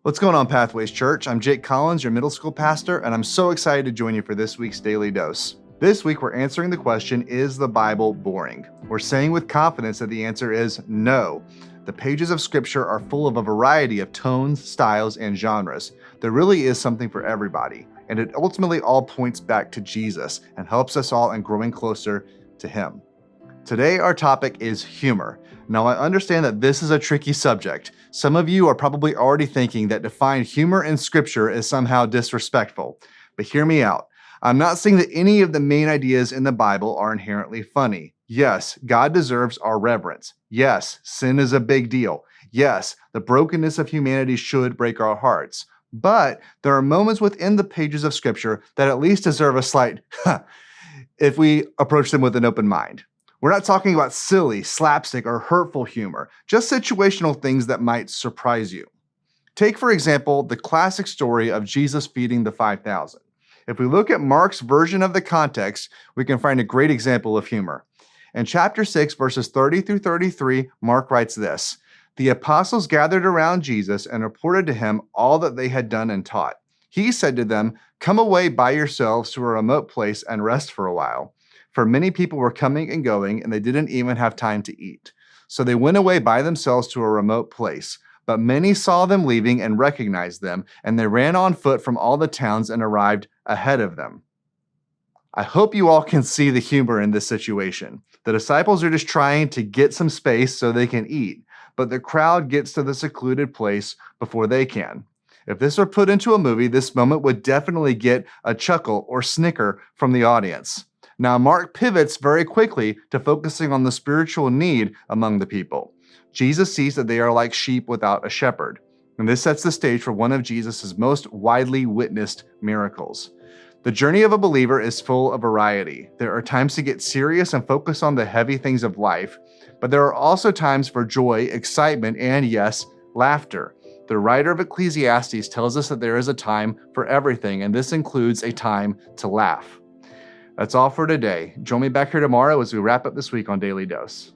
What's going on, Pathways Church? I'm Jake Collins, your middle school pastor, and I'm so excited to join you for this week's Daily Dose. This week, we're answering the question, is the Bible boring? We're saying with confidence that the answer is no. The pages of Scripture are full of a variety of tones, styles, and genres. There really is something for everybody, and it ultimately all points back to Jesus and helps us all in growing closer to Him. Today, our topic is humor. Now, I understand that this is a tricky subject. Some of you are probably already thinking that to find humor in Scripture is somehow disrespectful. But hear me out. I'm not saying that any of the main ideas in the Bible are inherently funny. Yes, God deserves our reverence. Yes, sin is a big deal. Yes, the brokenness of humanity should break our hearts. But there are moments within the pages of Scripture that at least deserve a slight if we approach them with an open mind. We're not talking about silly, slapstick, or hurtful humor, just situational things that might surprise you. Take, for example, the classic story of Jesus feeding the 5,000. If we look at Mark's version of the context, we can find a great example of humor. In chapter 6, verses 30 through 33, Mark writes this: "The apostles gathered around Jesus and reported to him all that they had done and taught. He said to them, 'Come away by yourselves to a remote place and rest for a while.' For many people were coming and going, and they didn't even have time to eat. So they went away by themselves to a remote place. But many saw them leaving and recognized them, and they ran on foot from all the towns and arrived ahead of them." I hope you all can see the humor in this situation. The disciples are just trying to get some space so they can eat, but the crowd gets to the secluded place before they can. If this were put into a movie, this moment would definitely get a chuckle or snicker from the audience. Now, Mark pivots very quickly to focusing on the spiritual need among the people. Jesus sees that they are like sheep without a shepherd, and this sets the stage for one of Jesus' most widely witnessed miracles. The journey of a believer is full of variety. There are times to get serious and focus on the heavy things of life, but there are also times for joy, excitement, and yes, laughter. The writer of Ecclesiastes tells us that there is a time for everything, and this includes a time to laugh. That's all for today. Join me back here tomorrow as we wrap up this week on Daily Dose.